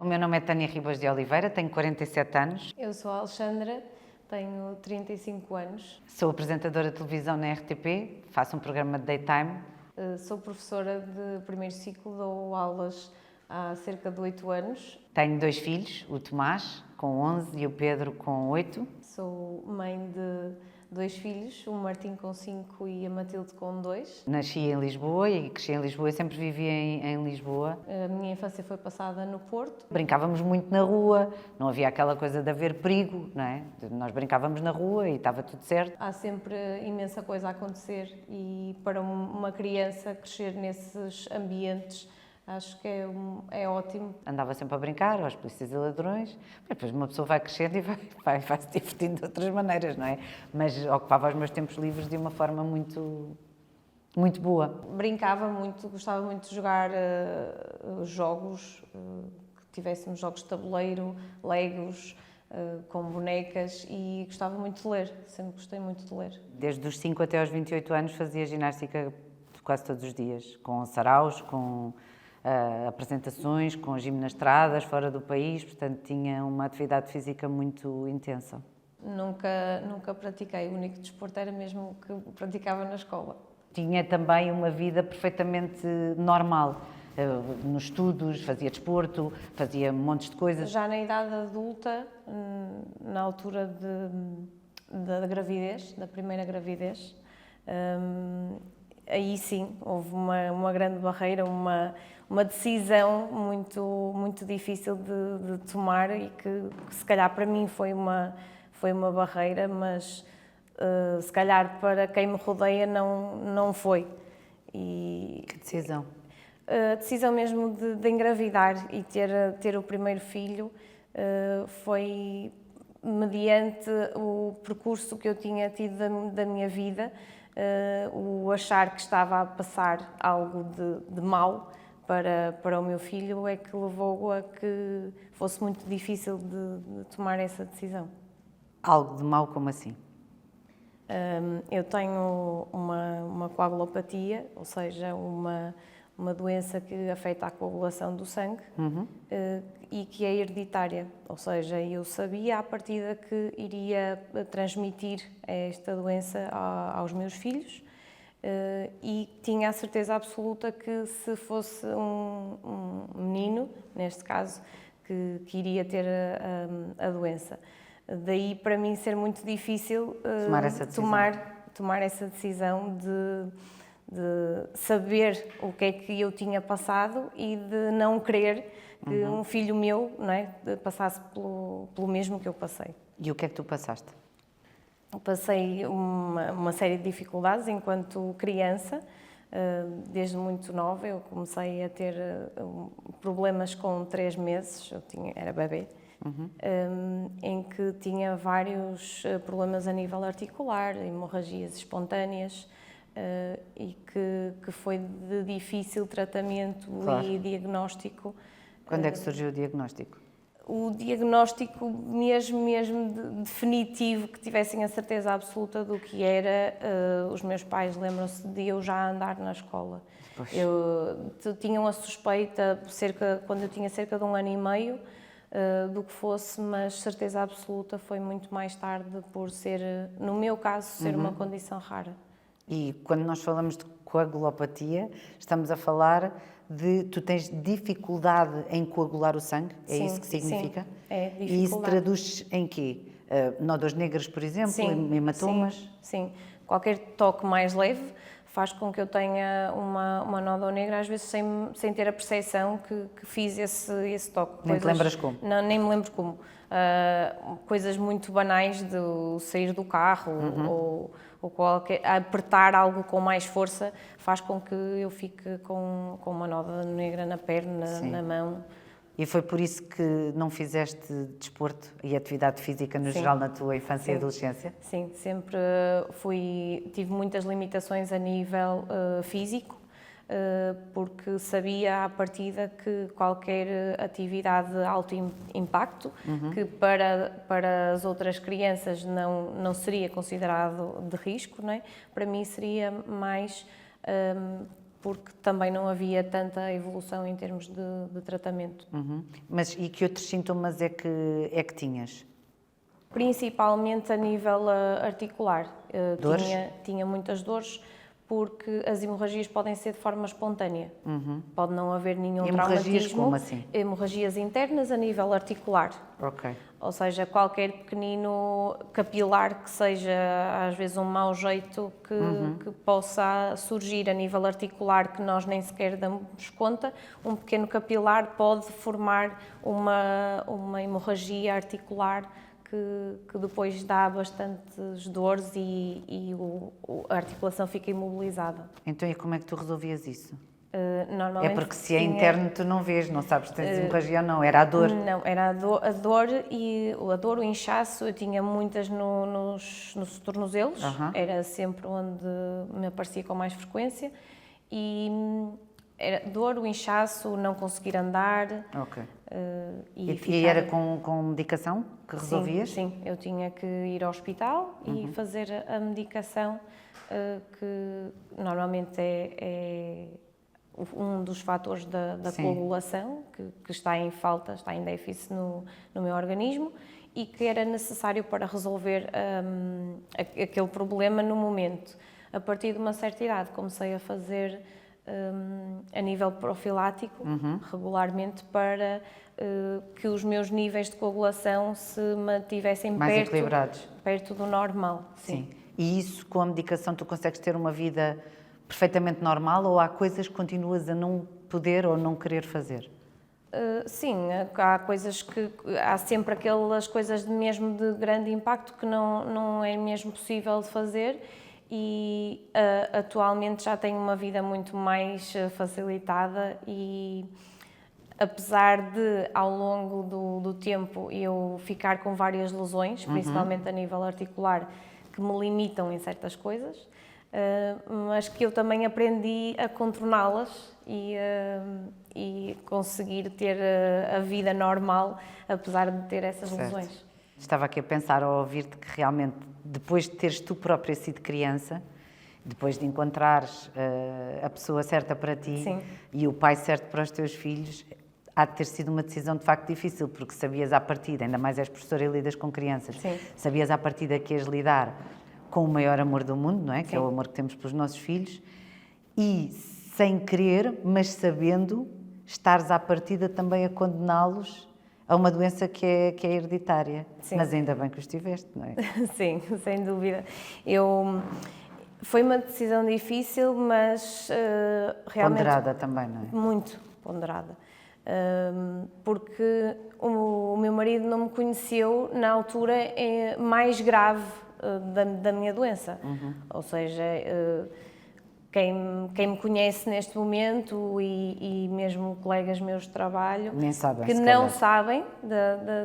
O meu nome é Tânia Ribas de Oliveira, tenho 47 anos, Eu sou a Alexandra, tenho 35 anos, sou apresentadora de televisão na RTP, faço um programa de daytime. sou professora de primeiro ciclo, dou aulas há cerca de 8 anos, Tenho 2 filhos, o Tomás, com 11, e o Pedro, com 8. sou mãe de 2 filhos, o Martim com 5 e a Matilde com 2. Nasci em Lisboa e cresci em Lisboa, eu sempre vivi em Lisboa. A minha infância foi passada no Porto. Brincávamos muito na rua, não havia aquela coisa de haver perigo, não é? Nós brincávamos na rua e estava tudo certo. Há sempre imensa coisa a acontecer e para uma criança crescer nesses ambientes acho que é ótimo. Andava sempre a brincar, aos polícias e ladrões, mas depois uma pessoa vai crescendo e vai se divertindo de outras maneiras, não é? Mas ocupava os meus tempos livres de uma forma muito boa. Brincava muito, gostava muito de jogar jogos, que tivéssemos jogos de tabuleiro, legos, com bonecas e gostava muito de ler, sempre gostei muito de ler. Desde os 5 até aos 28 anos fazia ginástica quase todos os dias, com saraus, com apresentações, com gimnastradas fora do país, portanto tinha uma atividade física muito intensa. Nunca pratiquei, o único desporto era mesmo o que praticava na escola. Tinha também uma vida perfeitamente normal, nos estudos, fazia desporto, fazia montes de coisas. Já na idade adulta, na altura da gravidez, da primeira gravidez, aí sim houve uma grande barreira, uma decisão muito difícil de tomar e que se calhar para mim foi uma barreira, mas se calhar para quem me rodeia não foi. Que decisão? A decisão mesmo de engravidar e ter o primeiro filho foi mediante o percurso que eu tinha tido da minha vida, o achar que estava a passar algo de mal para o meu filho é que levou a que fosse muito difícil de tomar essa decisão. Algo de mal como assim? Eu tenho uma coagulopatia, ou seja, uma doença que afeta a coagulação do sangue e que é hereditária, ou seja, eu sabia à partida que iria transmitir esta doença aos meus filhos e tinha a certeza absoluta que se fosse um menino, neste caso, que iria ter a doença. Daí para mim ser muito difícil tomar essa decisão de saber o que é que eu tinha passado e de não querer que um filho meu, não é, passasse pelo mesmo que eu passei. E o que é que tu passaste? Passei uma série de dificuldades enquanto criança, desde muito nova. Eu comecei a ter problemas com 3 meses, era bebê. Em que tinha vários problemas a nível articular, hemorragias espontâneas e que foi de difícil tratamento e diagnóstico. Quando é que surgiu o diagnóstico? O diagnóstico mesmo definitivo, que tivessem a certeza absoluta do que era, os meus pais lembram-se de eu já andar na escola. Eu tinha uma suspeita quando eu tinha cerca de 1 ano e meio, do que fosse, mas certeza absoluta foi muito mais tarde por ser, no meu caso, ser uma condição rara. E quando nós falamos de coagulopatia, estamos a falar de tu tens dificuldade em coagular o sangue? É Sim, isso que significa? Sim, é dificuldade. E isso traduz em quê? Nódulos negros, por exemplo, hematomas? Sim. Qualquer toque mais leve faz com que eu tenha uma nódoa negra, às vezes sem ter a percepção que fiz esse toque. Nem te lembras como? Não, nem me lembro como. Coisas muito banais de sair do carro ou apertar algo com mais força faz com que eu fique com uma nódoa negra na perna, na mão. E foi por isso que não fizeste desporto e atividade física no geral na tua infância e adolescência? Sim, sempre tive muitas limitações a nível físico, porque sabia à partida que qualquer atividade de alto impacto, que para as outras crianças não seria considerado de risco, não é? Para mim seria mais porque também não havia tanta evolução em termos de tratamento. Mas e que outros sintomas é que tinhas? Principalmente a nível articular. Dores? Tinha muitas dores, porque as hemorragias podem ser de forma espontânea. Pode não haver nenhum Hemorragias traumatismo. como assim? Hemorragias internas a nível articular. Ok. Ou seja, qualquer pequenino capilar que seja, às vezes, um mau jeito que possa surgir a nível articular, que nós nem sequer damos conta, um pequeno capilar pode formar uma hemorragia articular que depois dá bastantes dores e a articulação fica imobilizada. Então, e como é que tu resolvias isso? Normalmente É porque se é interno tu não vês, não sabes se tens hemorragia ou não, era a dor. Não, era a dor, o inchaço, eu tinha muitas nos tornozelos, era sempre onde me aparecia com mais frequência, e era dor, o inchaço, não conseguir andar. Ok. E era com medicação que resolvias? Sim, eu tinha que ir ao hospital e fazer a medicação, que normalmente é um dos fatores da coagulação, que está em falta, está em déficit no meu organismo, e que era necessário para resolver aquele problema no momento. A partir de uma certa idade comecei a fazer a nível profilático, regularmente, para que os meus níveis de coagulação se mantivessem mais equilibrados, perto do normal. Sim. E isso, com a medicação, tu consegues ter uma vida perfeitamente normal, ou há coisas que continuas a não poder ou não querer fazer? Sim, há coisas há sempre aquelas coisas mesmo de grande impacto que não é mesmo possível de fazer, e atualmente já tenho uma vida muito mais facilitada, e apesar de ao longo do tempo eu ficar com várias lesões, principalmente a nível articular, que me limitam em certas coisas, mas que eu também aprendi a contorná-las e conseguir ter a vida normal, apesar de ter essas lesões. Estava aqui a pensar ao ouvir-te que realmente, depois de teres tu própria sido criança, depois de encontrares a pessoa certa para ti e o pai certo para os teus filhos, há de ter sido uma decisão de facto difícil, porque sabias à partida, ainda mais és professora e lidas com crianças, sabias à partida que ias lidar com o maior amor do mundo, não é? Que é o amor que temos pelos nossos filhos, e sem querer, mas sabendo, estares à partida também a condená-los a uma doença que é hereditária. Mas ainda bem que os tiveste, não é? Sim, sem dúvida. Foi uma decisão difícil, mas realmente... Ponderada também, não é? Muito ponderada. Porque o meu marido não me conheceu na altura mais grave da minha doença. Ou seja, quem me conhece neste momento e mesmo colegas meus de trabalho nem sabem, que não sabem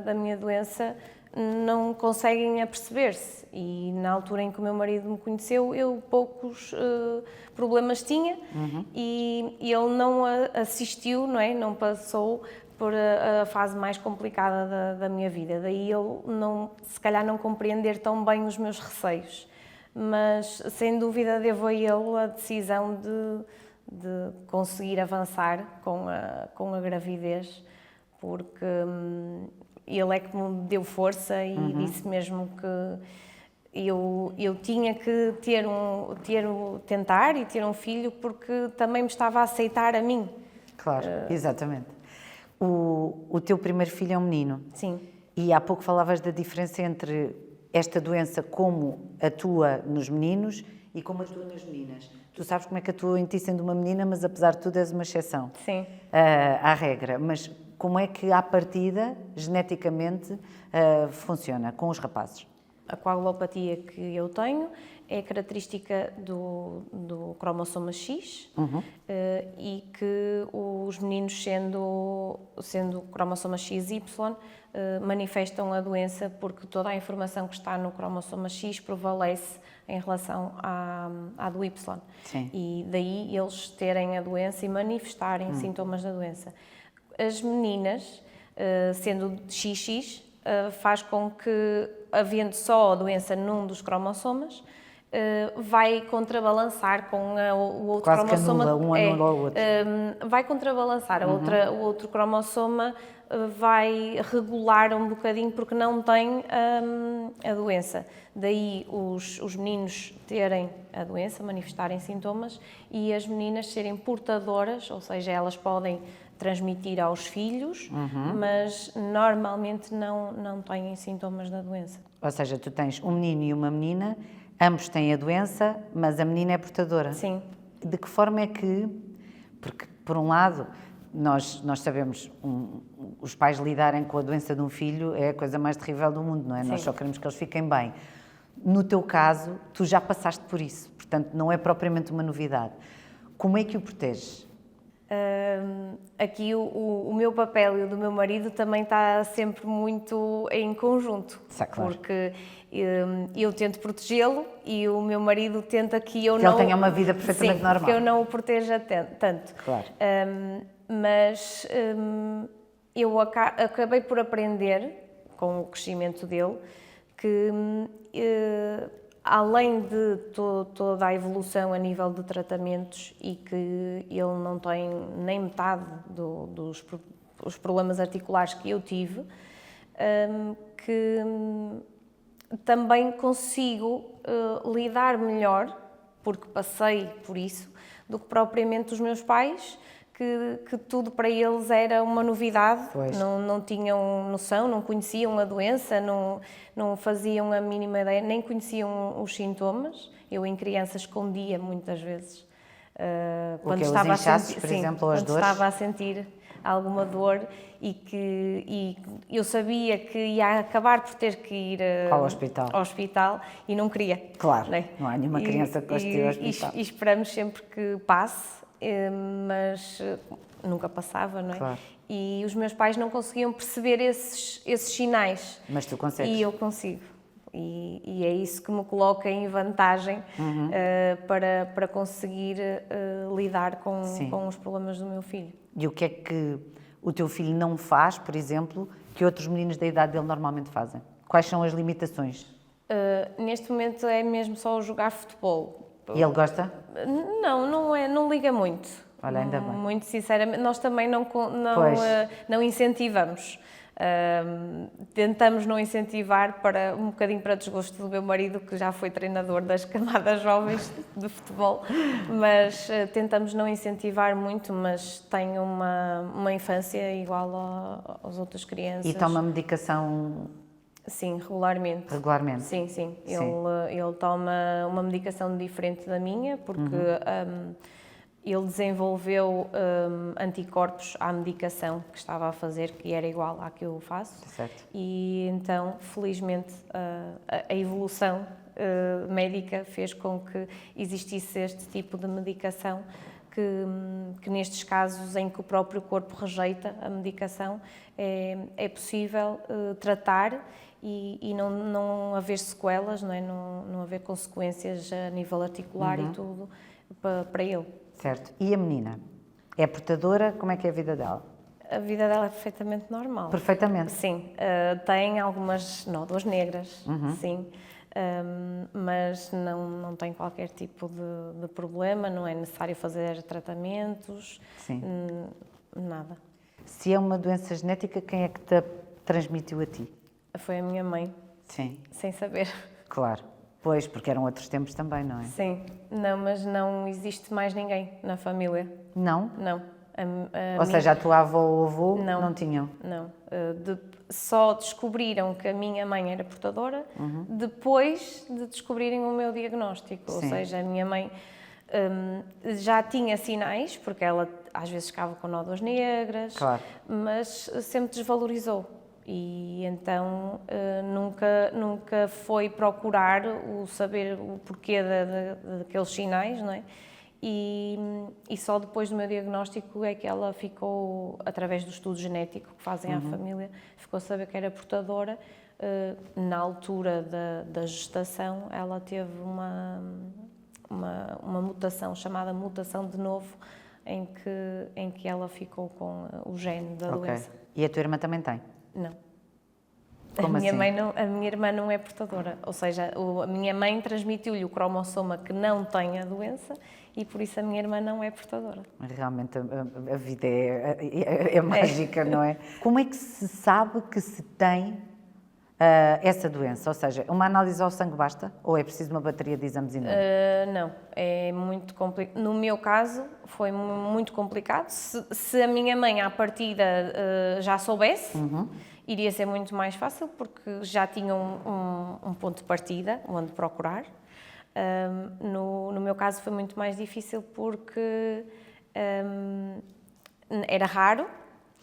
da minha doença, não conseguem aperceber-se. E na altura em que o meu marido me conheceu, eu poucos problemas tinha, e ele não assistiu, não é? Não passou por a fase mais complicada da minha vida. Daí ele se calhar não compreender tão bem os meus receios. Mas sem dúvida devo a ele a decisão de conseguir avançar com a gravidez, porque ele é que me deu força e disse mesmo que eu tinha que tentar e ter um filho, porque também me estava a aceitar a mim. Claro, exatamente. O teu primeiro filho é um menino. Sim. E há pouco falavas da diferença entre esta doença como atua nos meninos e como atua nas meninas. Tu sabes como é que atua em ti sendo uma menina, mas apesar de tudo és uma exceção. Sim. À regra. Mas como é que à partida, geneticamente, funciona com os rapazes? A coagulopatia que eu tenho é característica do cromossoma X, e que os meninos, sendo cromossoma XY, manifestam a doença porque toda a informação que está no cromossoma X prevalece em relação à do Y. Sim. E daí eles terem a doença e manifestarem sintomas da doença. As meninas, sendo XX, faz com que, havendo só a doença num dos cromossomas, vai contrabalançar com o outro Quase cromossoma. que anula, anula o outro. Vai contrabalançar, o outro cromossoma vai regular um bocadinho porque não tem a doença. Daí os meninos terem a doença, manifestarem sintomas, e as meninas serem portadoras, ou seja, elas podem transmitir aos filhos, mas normalmente não têm sintomas da doença. Ou seja, tu tens um menino e uma menina, ambos têm a doença, mas a menina é portadora. Sim. De que forma é que, porque por um lado, nós sabemos, os pais lidarem com a doença de um filho é a coisa mais terrível do mundo, não é? Sim. Nós só queremos que eles fiquem bem. No teu caso, tu já passaste por isso, portanto não é propriamente uma novidade. Como é que o proteges? Aqui o meu papel e o do meu marido também está sempre muito em conjunto, Claro. porque eu tento protegê-lo e o meu marido tenta que eu Que não... ele tenha uma vida perfeitamente normal. que eu não o proteja tanto. Claro. Mas eu acabei por aprender, com o crescimento dele, que além de toda a evolução a nível de tratamentos e que ele não tem nem metade dos problemas articulares que eu tive, que também consigo lidar melhor, porque passei por isso, do que propriamente os meus pais, que tudo para eles era uma novidade, não tinham noção, não conheciam a doença, não faziam a mínima ideia, nem conheciam os sintomas. Eu, em criança, escondia muitas vezes. Quando estava os inchaços, por exemplo, ou as dores? Estava a sentir alguma dor e eu sabia que ia acabar por ter que ir ao hospital e não queria. Claro, não há nenhuma criança que goste de ir ao hospital. E esperamos sempre que passe, mas nunca passava, não é? Claro. E os meus pais não conseguiam perceber esses sinais. Mas tu consegues. E eu consigo. E é isso que me coloca em vantagem para conseguir lidar com os problemas do meu filho. E o que é que o teu filho não faz, por exemplo, que outros meninos da idade dele normalmente fazem? Quais são as limitações? Neste momento é mesmo só jogar futebol. E ele gosta? Não liga muito. Olha, ainda bem. Muito sinceramente, nós também não incentivamos. Tentamos não incentivar um bocadinho para desgosto do meu marido, que já foi treinador das camadas jovens de futebol, mas tentamos não incentivar muito, mas tem uma infância igual às outras crianças. E toma medicação? Sim, regularmente. Regularmente? Sim. Ele toma uma medicação diferente da minha, porque ele desenvolveu anticorpos à medicação que estava a fazer, que era igual à que eu faço. Certo. E então, felizmente, a evolução médica fez com que existisse este tipo de medicação que nestes casos em que o próprio corpo rejeita a medicação, é possível tratar e não haver sequelas, não haver consequências a nível articular e tudo para ele. Certo. E a menina? É portadora? Como é que é a vida dela? A vida dela é perfeitamente normal. Perfeitamente? Sim. Tem algumas nódoas negras, sim. Mas não tem qualquer tipo de problema, não é necessário fazer tratamentos, sim. Nada. Se é uma doença genética, quem é que te transmitiu a ti? Foi a minha mãe. Sim. Sem saber. Claro. Pois, porque eram outros tempos também, não é? Sim. Não, mas não existe mais ninguém na família. Não? Não. Ou seja, a tua avó ou avô não tinham? Não. Só descobriram que a minha mãe era portadora depois de descobrirem o meu diagnóstico. Sim. Ou seja, a minha mãe já tinha sinais, porque ela às vezes ficava com nódoas negras, claro. Mas sempre desvalorizou. E então nunca foi procurar saber o porquê daqueles sinais, não é? E só depois do meu diagnóstico é que ela ficou, através do estudo genético que fazem à família, ficou a saber que era portadora. Na altura da gestação, ela teve uma mutação, chamada mutação de novo, em que ela ficou com o gene da doença. E a tua irmã também tem? Não. Como assim? A minha irmã não é portadora, ou seja, a minha mãe transmitiu-lhe o cromossoma que não tem a doença e por isso a minha irmã não é portadora. Realmente a vida é mágica, não é? Como é que se sabe que se tem essa doença? Ou seja, uma análise ao sangue basta? Ou é preciso uma bateria de exames enorme? Não, é muito complicado. No meu caso, foi muito complicado. Se a minha mãe, à partida, já soubesse, iria ser muito mais fácil, porque já tinha um ponto de partida, onde procurar. No meu caso, foi muito mais difícil, porque era raro.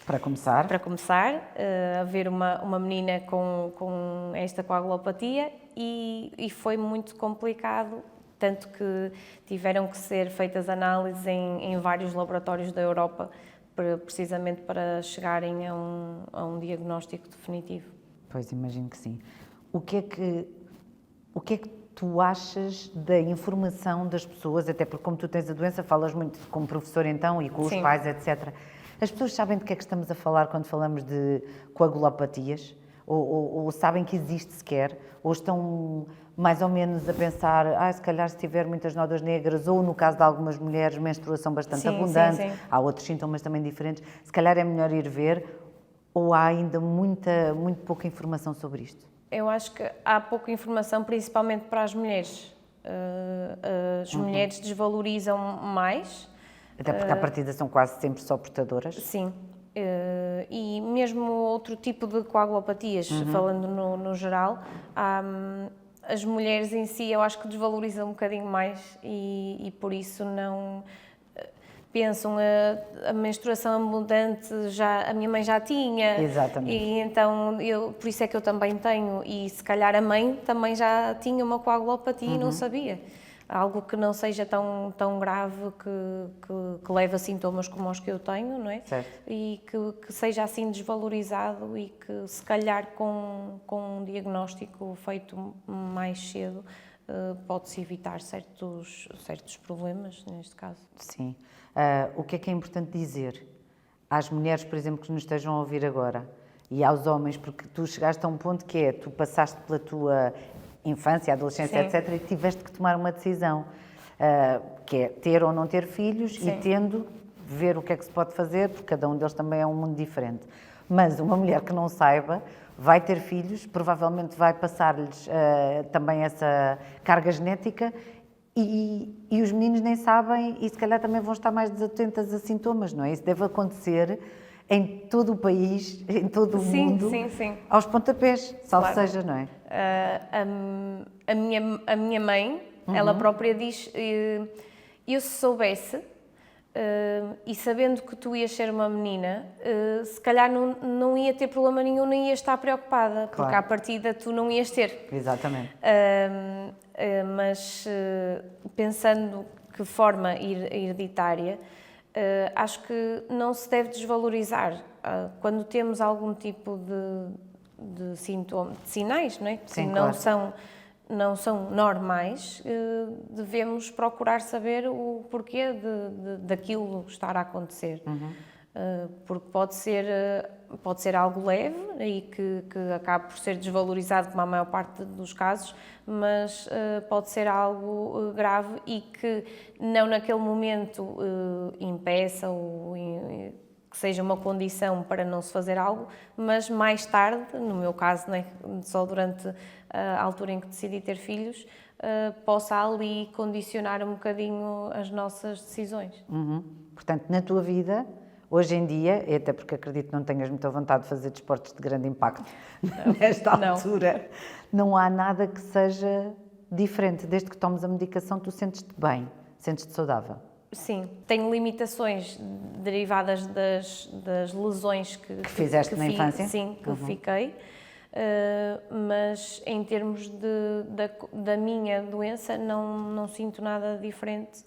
Para começar? Para começar, haver uma menina com esta coagulopatia e foi muito complicado, tanto que tiveram que ser feitas análises em vários laboratórios da Europa, precisamente para chegarem a um diagnóstico definitivo. Pois, imagino que sim. O que é que tu achas da informação das pessoas, até porque como tu tens a doença, falas muito como professor então e com os pais, etc. As pessoas sabem de que é que estamos a falar quando falamos de coagulopatias? Ou sabem que existe sequer? Ou estão mais ou menos a pensar, se calhar se tiver muitas nódoas negras, ou no caso de algumas mulheres, menstruação bastante abundante, sim. Há outros sintomas também diferentes, se calhar é melhor ir ver, ou há ainda muito pouca informação sobre isto? Eu acho que há pouca informação, principalmente para as mulheres. As mulheres desvalorizam mais. Até porque à partida são quase sempre só portadoras. Sim. E mesmo outro tipo de coagulopatias, falando no geral, as mulheres em si eu acho que desvalorizam um bocadinho mais e por isso não pensam a menstruação abundante a minha mãe já tinha. Exatamente. E então por isso é que eu também tenho, e se calhar a mãe também já tinha uma coagulopatia e não sabia. Algo que não seja tão grave, que leve a sintomas como os que eu tenho, não é? Certo. E que seja assim desvalorizado e que se calhar com um diagnóstico feito mais cedo pode-se evitar certos problemas, neste caso. Sim. O que é importante dizer às mulheres, por exemplo, que nos estejam a ouvir agora, e aos homens, porque tu chegaste a um ponto que é, tu passaste pela tua infância, adolescência, Sim. etc., e tiveste que tomar uma decisão, que é ter ou não ter filhos. Sim. E tendo, ver o que é que se pode fazer, porque cada um deles também é um mundo diferente. Mas uma mulher que não saiba, vai ter filhos, provavelmente vai passar-lhes também essa carga genética e os meninos nem sabem e se calhar também vão estar mais desatentas a sintomas, não é? Isso deve acontecer em todo o país, em todo o mundo, sim. Aos pontapés, salvo seja, não é? A minha mãe, ela própria diz, eu se soubesse, e sabendo que tu ias ser uma menina, se calhar não ia ter problema nenhum, nem ia estar preocupada, porque Claro. à partida tu não ias ter. Exatamente. Mas pensando que forma hereditária, acho que não se deve desvalorizar. Quando temos algum tipo de sintomas, de sinais, não é? Sim, que claro. não são normais, devemos procurar saber o porquê daquilo estar a acontecer. Porque pode ser algo leve e que acabe por ser desvalorizado, como a maior parte dos casos, mas pode ser algo grave e que não naquele momento impeça ou que seja uma condição para não se fazer algo, mas mais tarde, no meu caso, né, só durante a altura em que decidi ter filhos, possa ali condicionar um bocadinho as nossas decisões. Portanto, na tua vida, hoje em dia, e até porque acredito que não tenhas muita vontade de fazer desportos de grande impacto nesta altura, não há nada que seja diferente. Desde que tomes a medicação, tu sentes-te bem, sentes-te saudável. Sim, tenho limitações derivadas das lesões que fizeste na infância? Sim, que fiquei, mas em termos da minha doença não sinto nada diferente,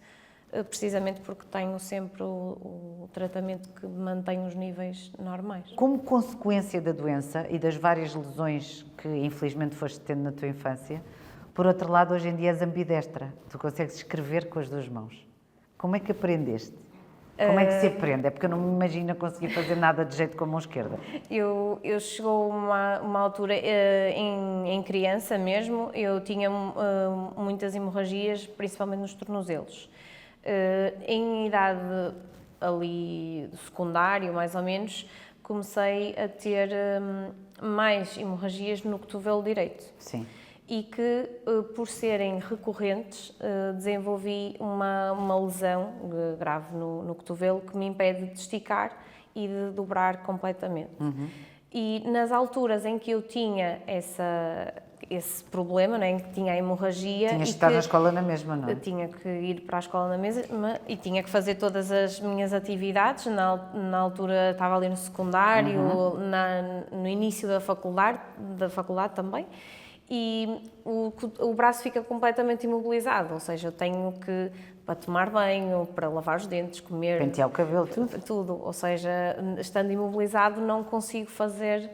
precisamente porque tenho sempre o tratamento que mantém os níveis normais. Como consequência da doença e das várias lesões que infelizmente foste tendo na tua infância, por outro lado, hoje em dia és ambidestra, tu consegues escrever com as duas mãos. Como é que aprendeste? Como é que se aprende? É porque eu não me imagino conseguir fazer nada de jeito com a mão esquerda. Eu chegou uma altura, em criança mesmo, eu tinha muitas hemorragias, principalmente nos tornozelos. Em idade ali secundário, mais ou menos, comecei a ter mais hemorragias no cotovelo direito. Sim. E que, por serem recorrentes, desenvolvi uma lesão grave no cotovelo que me impede de esticar e de dobrar completamente. E nas alturas em que eu tinha esse problema, né, em que tinha a hemorragia... Tinhas de estar na escola na mesma, não é? Tinha que ir para a escola na mesma e tinha que fazer todas as minhas atividades. Na altura estava ali no secundário, no início da faculdade também. E o braço fica completamente imobilizado, ou seja, eu tenho que, para tomar banho, para lavar os dentes, comer... Pentear o cabelo, tudo? Tudo, ou seja, estando imobilizado não consigo fazer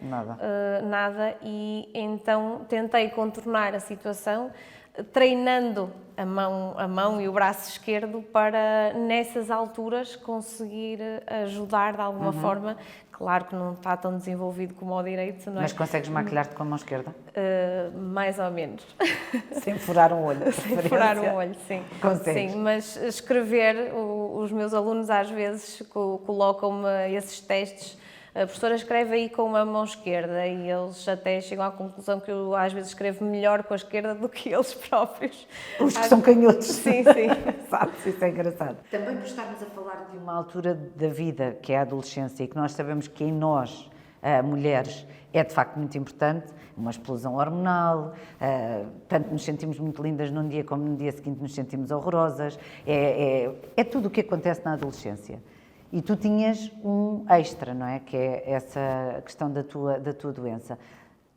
nada e então tentei contornar a situação treinando a mão e o braço esquerdo para, nessas alturas, conseguir ajudar de alguma forma. Claro que não está tão desenvolvido como o direito, não é? Mas consegues maquilhar-te com a mão esquerda? Mais ou menos. Sem furar um olho. Sem furar um olho, sim. Consegues? Sim, mas escrever, os meus alunos às vezes colocam-me esses testes. A professora escreve aí com a mão esquerda e eles até chegam à conclusão que eu às vezes escrevo melhor com a esquerda do que eles próprios. Os que são canhotos. Sim, sim. Sabes, isso é engraçado. Também por estarmos a falar de uma altura da vida, que é a adolescência, e que nós sabemos que em nós, mulheres, é de facto muito importante, uma explosão hormonal, tanto nos sentimos muito lindas num dia como no dia seguinte nos sentimos horrorosas, é tudo o que acontece na adolescência. E tu tinhas um extra, não é? Que é essa questão da tua doença.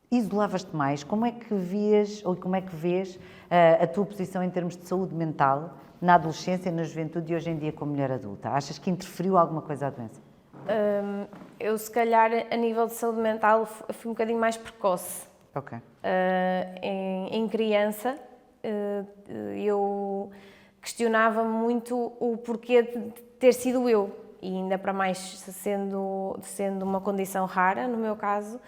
Isolavas-te mais? Como é que vias, ou como é que vês a tua posição em termos de saúde mental na adolescência, na juventude e hoje em dia como mulher adulta? Achas que interferiu alguma coisa à doença? Eu, se calhar, a nível de saúde mental, fui um bocadinho mais precoce. Ok. Em criança, eu questionava muito o porquê de ter sido eu. E ainda para mais sendo uma condição rara, no meu caso,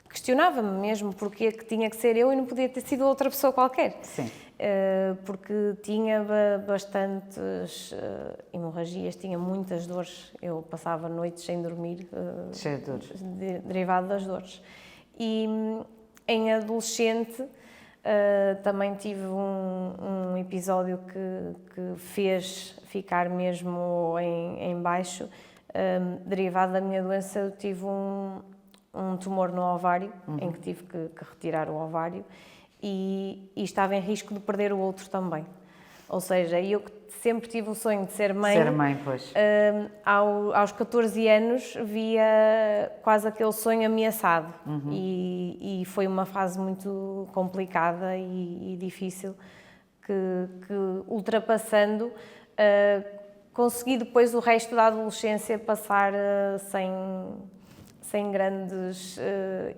questionava-me mesmo porque que tinha que ser eu e não podia ter sido outra pessoa qualquer. Sim. Porque tinha bastantes hemorragias, tinha muitas dores, eu passava noites sem dormir, Cheia de dores. Derivado das dores. E em adolescente também tive um episódio que fez ficar mesmo em baixo, derivado da minha doença. Eu tive um tumor no ovário, em que tive que retirar o ovário e estava em risco de perder o outro também. Ou seja, eu que sempre tive o sonho de ser mãe. Ser mãe, pois. Aos 14 anos via quase aquele sonho ameaçado e foi uma fase muito complicada e difícil que ultrapassando, consegui depois o resto da adolescência passar sem grandes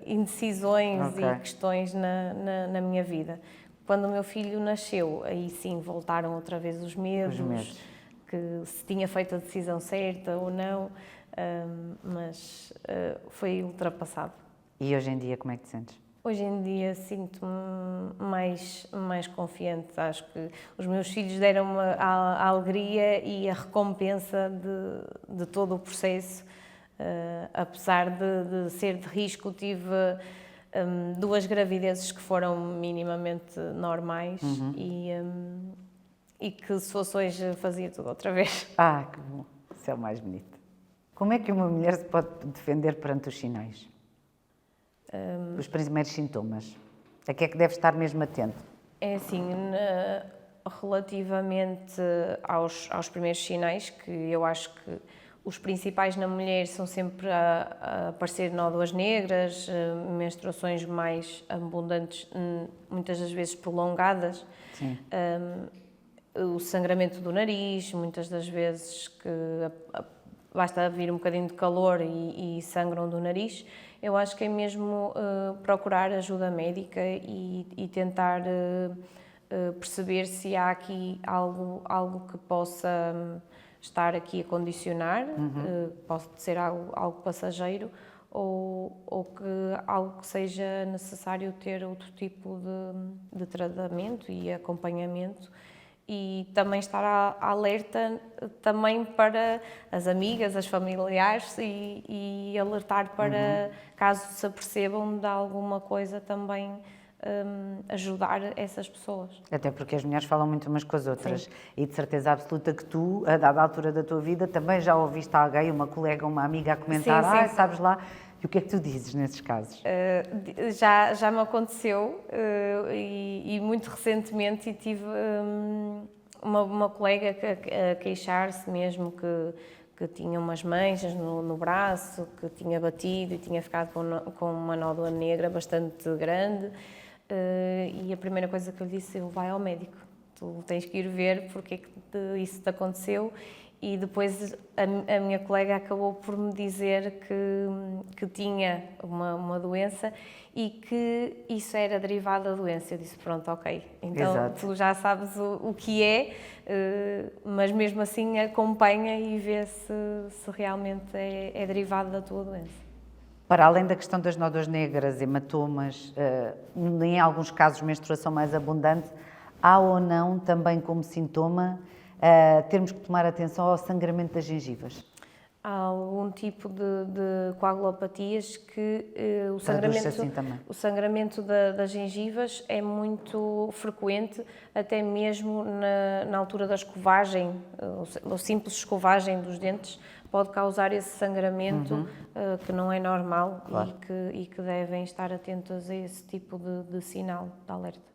indecisões e questões na minha vida. Quando o meu filho nasceu, aí sim voltaram outra vez os medos. Que se tinha feito a decisão certa ou não, mas foi ultrapassado. E hoje em dia como é que te sentes? Hoje em dia sinto-me mais confiante. Acho que os meus filhos deram-me a alegria e a recompensa de todo o processo. Apesar de ser de risco, tive 2 gravidezes que foram minimamente normais e que se fosse hoje fazia tudo outra vez. Que bom. Isso é o mais bonito. Como é que uma mulher se pode defender perante os sinais? Os primeiros sintomas? A que é que deve estar mesmo atento? É assim, relativamente aos primeiros sinais, que eu acho que os principais na mulher são sempre a aparecer nódoas negras, menstruações mais abundantes, muitas das vezes prolongadas. Sim. O sangramento do nariz, muitas das vezes que basta vir um bocadinho de calor e sangram do nariz. Eu acho que é mesmo procurar ajuda médica e tentar perceber se há aqui algo que possa estar aqui a condicionar, pode ser algo passageiro, ou que algo que seja necessário ter outro tipo de tratamento e acompanhamento, e também estar alerta também para as amigas, as familiares, e alertar para, caso se apercebam de alguma coisa, também ajudar essas pessoas. Até porque as mulheres falam muito umas com as outras. Sim. E de certeza absoluta que tu, a dada altura da tua vida, também já ouviste alguém, uma colega, uma amiga a comentar, sim, sim. Sabes lá, e o que é que tu dizes nesses casos? Já me aconteceu, e muito recentemente, e tive uma colega a queixar-se mesmo que tinha umas manchas no braço, que tinha batido e tinha ficado com uma nódoa negra bastante grande. E a primeira coisa que eu lhe disse, eu vai ao médico, tu tens que ir ver porque é que isso te aconteceu. E depois a minha colega acabou por me dizer que tinha uma doença e que isso era derivado da doença. Eu disse, pronto, ok, então exato. Tu já sabes o que é, mas mesmo assim acompanha e vê se realmente é derivado da tua doença. Para além da questão das nódoas negras, hematomas, em alguns casos menstruação mais abundante, há ou não também como sintoma termos que tomar atenção ao sangramento das gengivas? Há algum tipo de coagulopatias que o sangramento das gengivas é muito frequente, até mesmo na altura da escovagem, a simples escovagem dos dentes pode causar esse sangramento que não é normal, claro. e que devem estar atentos a esse tipo de sinal de alerta.